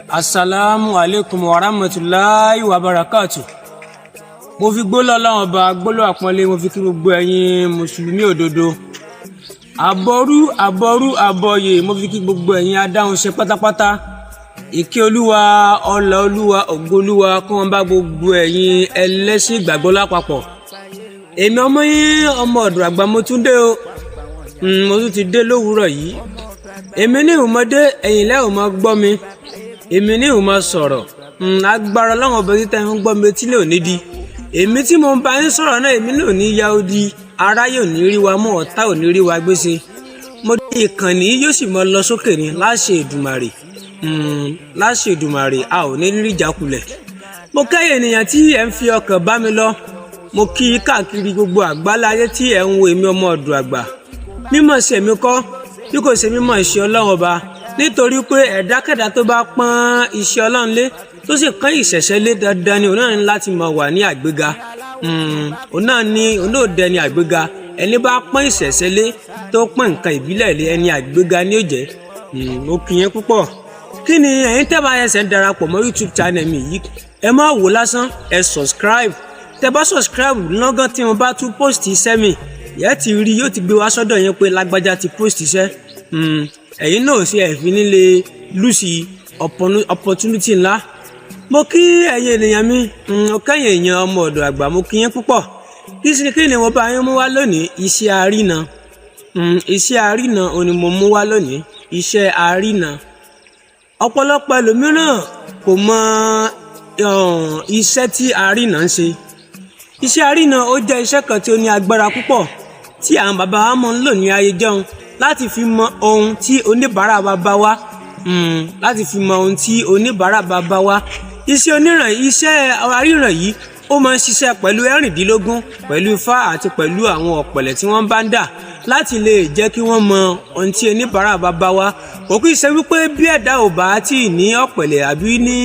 Assalamu alaikum wa rahmatullahi wa barakatuh. Mo fi gbólọ Ọlọ́run Ọba gbólọ àpọ́nlé mo fi kí gbogbo ẹ̀yin mùsùlùmí òdodo. Àbọ̀rú àbọ̀yè mo fi kí gbogbo ẹ̀yin adáhunṣe pátápátá. Ìkẹ́ Olúwa, ọlá Olúwa, ògo Olúwa kó wọn bá gbogbo ẹ̀yin ẹlẹ́sìn ìgbàgbọ́ lápapọ̀. Èmi ọmọ yín ọmọ ọ̀dọ̀ àgbà mo tún dé o. Mo tún ti dé lówùúrọ̀ yìí. Èmi ní ìhùmọ́dé ẹ̀yin lẹ́ ò máa gbọ́ mi. Èmi ní ìhùmọ́ sọ̀rọ̀. Agbára Ọlọ́run Ọba tí tẹ́ ń gbọ́ mi tí lè ò ní di. Èmi tí mo ń bá yín sọ̀rọ̀ náà èmi náà ní ya odi. Aráyé ò ní rí wa mọ́, ọ̀tá ò ní rí wa gbéṣe. Mo dé ìkànnì yóò sì mọ lọ sókè ní láṣẹ Èdùmàrè. Láṣẹ Èdùmàrè a ò ní rí ìjákulẹ̀. Mo kẹ́yìn ènìyàn tí ẹ̀ ń fi ọkàn bá mi lọ. Mo kí i káàkiri gbogbo àgbáláyé tí ẹ̀ ń wo èmi ọmọ ọ̀dọ̀ àgbà. Mímọ̀ ṣe mi kọ́ bí kò ṣe mímọ̀ iṣẹ́ Ọlọ́run Ọba, nítorí pé ẹ̀dákẹ́dá tó bá pọ́n iṣẹ́ Ọlọ́run lé tó sì kán ìṣẹ̀ṣẹ̀ lé dandan ni òun náà ní láti máa wà ní àgbéga. Òun náà dẹni àgbéga. Ẹni bá pọ́n ìṣẹ̀ṣẹ̀ lé tó pọ́n nǹkan ìbílẹ̀ lé ẹni àgbéga ni ó jẹ́. Mo kí yín púpọ̀. Kí ni ẹ̀yin tẹ́ bá ẹsẹ̀ ń darapọ̀ mọ́ YouTube channel mi yìí? Ẹ má wò lásán, ẹ subscribe. Tẹ́ bá subscribe lọ́gán tí mo bá tún post iṣẹ́ mi, yẹ́ ti rí yóò ti gbé wá sọ́dọ̀ yẹn pé lágbájá ti post iṣẹ́. Ẹ̀yin náà ṣe ẹ̀fín nílé lùsì opportunity ńlá. Mo kí ẹ̀yin ènìyàn mi, mo kẹ́yìn èèyàn ọmọ ọ̀dọ̀ àgbà, mo kí yín púpọ̀. Kí ni mo bá yín mú wá lónìí? Iṣẹ́ àrínà. Iṣẹ́ àrínà òní mo mú wá lónìí. Iṣẹ́ àrínà. Ọ̀pọ̀lọpọ̀ ẹlòmíràn kò mọ iṣẹ́ tí àrínà ń ṣe. Iṣẹ́ àrínà ó jẹ́ iṣẹ́ kan tí ó ní agbára púpọ̀ tí àwọn bàbá wa máa ń lò ní ayé jọun láti fi mọ ohun tí oníbàárà wa bá wá. Láti fi mọ ohun tí oníbàárà bá bá wá. Iṣẹ́ àrínà yìí ó máa ń ṣiṣẹ́ pẹ̀lú ẹ̀rìndínlógún, pẹ̀lú ifá àti pẹ̀lú àwọn ọ̀pẹ̀lẹ̀ tí wọ́n bá ń dà láti lè jẹ́ kí wọ́n mọ ohun tí oníbàárà bá bá wá. Kò kí ṣe wípé bí ẹ̀dá ò bá tí ì ní ọ̀pẹ̀lẹ̀ àbí ní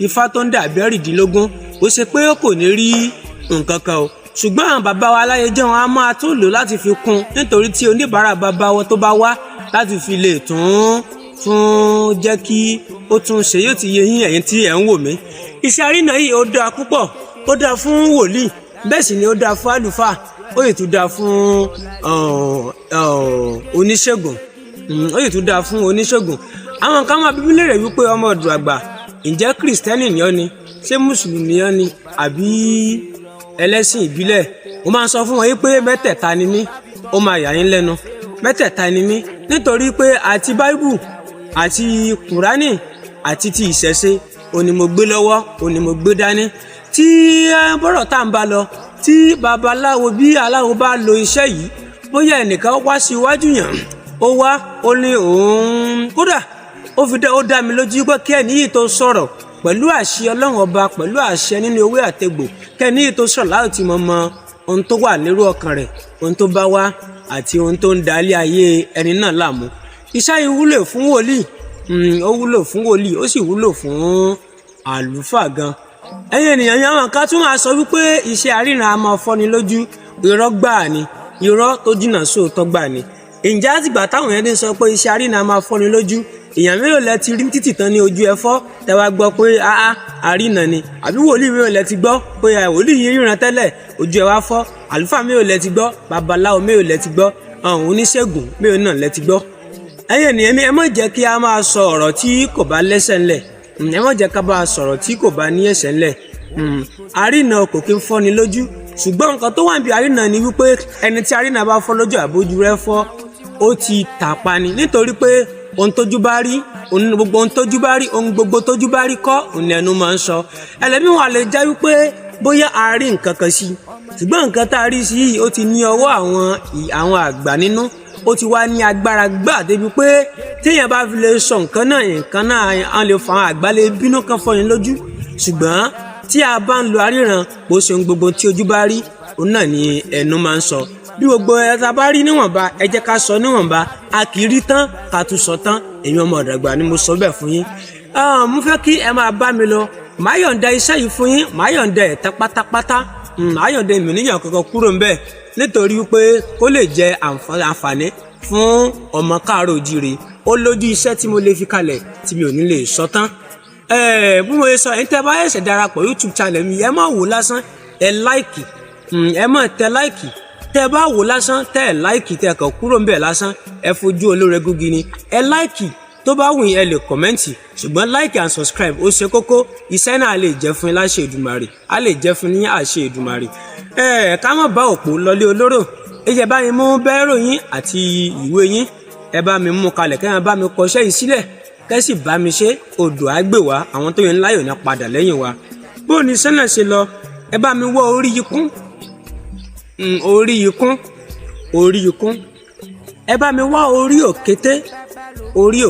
ifá tó ń dà bí ẹ̀rìndínlógún, ó ṣe pé kò ní rí nǹkan kan o. Ṣùgbọ́n àwọn bàbá wa láyé jẹ́ wọn a máa tó lò láti fi kún nítorí tí oníbàárà bá bá wọn tó bá wá láti fi lè tún jẹ́ kí ó tún ṣe yóò ti yé yín ẹ̀yin tí ẹ̀ ń wò mí. Iṣẹ́ àrínà yìí ó dáa púpọ̀, ó dáa fún wòlíì, bẹ́ẹ̀ sì ni ó dáa fún àlùfáà, ó yìí tún dáa fún oníṣègùn. Ó yìí tún dáa fún oníṣègùn. Àwọn kan máa bí mi léèrè wípé ọmọ ọ̀dọ̀ àgbà, ǹjẹ́ kìrìsìtẹ́nì ni ọ́ ni? Ṣé mùsùlùmí ni ọ́ ni? Àbí ẹlẹ́sìn ìbílẹ̀? Mo máa ń sọ fún wọn wípé mẹ́tẹ̀ẹ̀ta ni mí. Ó máa yà yín lẹ́nu. Mẹ́tẹ̀ẹ̀ta ni mí nítorí pé àti báíbù àti kùránì àti ti ìṣẹ̀ṣe òní mo gbé lọ́wọ́, òní mo gbé dání. Tí bọ́rọ̀ tá à ń bá lọ, tí babaláwo bí aláwo bá lo iṣẹ́ yìí, bóyá ẹnìkan wá sí iwájú yàn, ó wá ó ní òun kódà ó dá mi lójú pé kí ẹni yìí tó sọ̀rọ̀ pẹ̀lú àṣẹ Ọlọ́run Ọba, pẹ̀lú àṣẹ nínú ewé àtegbò, kẹ́ni yìí tó sọ̀rọ̀ láti mọ ohun tó wà lérò ọkàn rẹ̀, ohun tó bá wá àti ohun tó ń dalé ayé ẹni náà láàmú. Iṣẹ́ yìí wúlò fún wòlíì, ó wúlò fún wòlíì, ó sì wúlò fún àlùfáà gan. Ẹ̀yin ènìyàn yẹn àwọn kan tún máa sọ wípé iṣẹ́ àrínà a máa fọ́ni lójú. Irọ́ gbáà ni, irọ́ tó jìnnà sóòótọ́ gbáà ni. Ǹjẹ́ àtìgbà táwọn yẹn ti sọ pé iṣẹ́ àrínà a máa fọ́ni lójú, èèyàn mélòó lẹ ti rí títì tán ní ojú ẹ̀fọ́ tẹ́ wá gbọ́ pé àrínà ni? Àbí wòlíì mélòó lẹ ti gbọ́ pé wòlíì yìí ríran tẹ́lẹ̀ ojú ẹ̀ wá fọ́? Àlùfáà mélòó lẹ ti gbọ́? Babaláwo mélòó lẹ ti gbọ́? Oníṣègùn mélòó náà lẹ ti gbọ́? Ẹ̀yin ènìyàn mi, ẹ má jẹ́ kí a máa sọ ọ̀rọ̀ tí kò bá lẹ́sẹ̀ ńlẹ̀. Ẹ má jẹ́ ká bá a sọ̀rọ̀ tí kò bá ní ẹ̀ṣẹ̀ ńlẹ̀. Àrínà kò kí ń fọ́ni lójú, ṣùgbọ́n nǹkan tó wà níbi àrínà ni wípé ẹni tí àrínà bá fọ́ lójú àbójú rẹ̀ fọ́, ó ti tàpá ni. Nítorí pé ohun tójú bá rí, ohun gbogbo tójú bá rí kọ́ òun ẹnu máa ń sọ. Ẹlẹ́mìí wà lè jẹ́ wípé bóyá a rí nǹkan kan sí, ṣùgbọ́n nǹkan tá a rí sí yìí ó ti ní ọwọ́ àwọn àgbà nínú. Ó ti wá ní agbára gbà débi pé téèyàn bá fi lè sọ nǹkan náà á lè fa àwọn àgbà lè bínú kan fọyín lójú. Ṣùgbọ́n tí a bá ń lo àríran, bó ṣe ohun gbogbo tí ojú bá rí òun náà ni ẹnu máa ń sọ. Bí gbogbo ẹ̀ta bá rí níwọ̀nba, ẹ jẹ́ ká sọ níwọ̀nba. A kì í rí tán ká tún sọ tán. Èmi ọmọ ọ̀dọ̀ àgbà ni mo sọ bẹ́ẹ̀ fún yín. Mo fẹ́ kí ẹ máa bá mi lọ. Màá yọ̀ǹda iṣẹ́ yìí fún yín, màá yọ̀ǹda ẹ̀ tán pátápátá. Màá yọ̀ǹda ènìyàn kankan kúrò ń bẹ́ẹ̀ nítorí pé kó lè jẹ́ àǹfààní fún ọmọ káàárọ̀ oòjíire. ó lójú iṣẹ́ tí mo lè fi kalẹ̀ tí mi ò ní lè sọ tán. Bí mo ṣe sọ ẹ̀yin tẹ́ bá ṣẹ̀ṣẹ̀ darapọ̀ YouTube channel mi ẹ má wò lásán ẹ láìkì ẹ má tẹ láìkì tẹ́ bá wò lásán tẹ́ ẹ láìkì tẹ́ kàn kúrò ńbẹ̀ lásán ẹ fojú olóore gúgi ni ẹ láìkì tó bá wù yín ẹ lè kọ̀mẹ́ǹtì ṣùgbọ́n like and subscribe ó ṣe kókó iṣẹ́ náà lè jẹ́ fún yín láṣẹ Èdùmàrè á lè jẹ́ fún yín àṣẹ Èdùmàrè. Ká má bá òpó lọlé olóró ẹ jẹ́ bá mi mú bẹ́ẹ̀rù yín àti ìwé yín ẹ bá mi mú kalẹ̀ kẹ́ ẹ bá mi kọṣẹ́ yìí sílẹ̀ kẹ́ sì bá mi ṣe odò àgbè wá àwọn tó yẹn láyò ní padà lẹ́yìn wa. bó ní sẹ́nà ṣe lọ ẹ bá mi wọ́ orí yìí kún orí yìí kún ẹ bá mi wá orí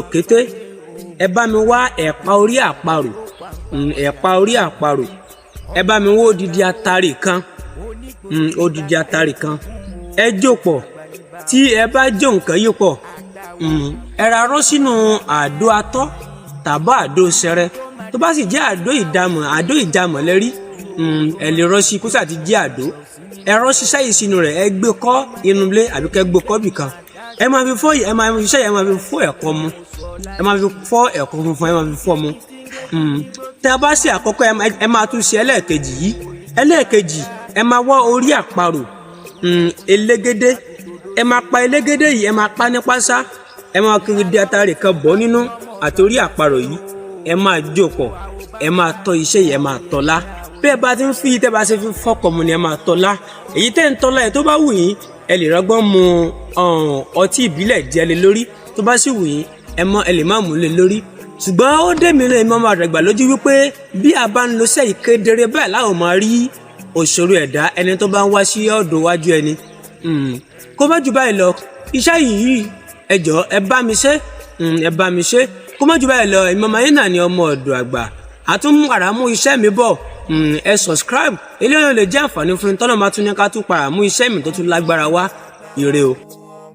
òkété ẹ bá mi wá ẹ̀pà orí àparò ẹ bá mi wá odidi atare kan ẹ jó pọ̀ tí ẹ bá jó nǹkan yìí pọ̀ ẹ ra rọ́ sínú àdó atọ́ tàbí àdó sẹrẹ tó bá sì jẹ́ àdó ìjàmọ̀ lẹ́rí ẹ lè rọ́ sí kó sà ti jẹ́ àdó ẹ rọ́ sí sáyì sínú rẹ̀ ẹ gbé kọ́ inú ilé àbí kẹ́ gbé kọ́ bìkan ẹ máa fi fọ́ ẹ máa fi iṣẹ́ yẹn máa fi fọ́ ẹ̀kọ́ mu ẹ máa fi fọ́ ẹ̀kọ́ funfun ẹ máa fi fọ́ mu tẹ́ ẹ bá ṣe àkọ́kọ́ ẹ máa tún ṣe ẹlẹ́ẹ̀kejì ẹ máa wọ́ orí àparò elégédé ẹ máa pa elégédé yìí ẹ máa pa ní pásá ẹ máa kiri di atare kan bọ́ nínú àti orí àparò yìí ẹ máa jó pọ̀ ẹ máa tọ́ iṣẹ́ yìí ẹ máa tọ́lá bí ẹ bá ti ń fi tẹ́ bá ṣe fi fọ́kọ̀ mu ni ẹ máa tọ́lá èyí tẹ́ ń tọ́lá ẹ tó bá wù yín ẹ lè rọgbọ́n mu ọtí ìbílẹ̀ díẹ̀ lé lórí tó bá sì wù yín ẹ lè má mú lé lórí ṣùgbọ́n ó dé mi lóye mọ́mọ́ àdàgbà lójú wípé bí a bá ń lo sẹ́yìn kedere báyìí láwọn máa rí òṣòro ẹ̀dá ẹni tó bá ń wá sí ọ̀dọ̀ wájú ẹni kó má jù báyìí lọ iṣẹ́ yìí ẹ jọ̀ọ́ ẹ bá mi ṣe kó má jù báyìí lọ ìmọ̀mọ́ yín náà ni ọmọ ọ̀dọ̀ àgbà àtúnmọ̀ràn mú iṣẹ́ mi bọ̀ ẹ subscribe eléyìí lè jẹ́ àǹfààní fún yín tọ́nà máa tún ní ká tún para mú iṣẹ́ mi tó tún lágbára wá ire o.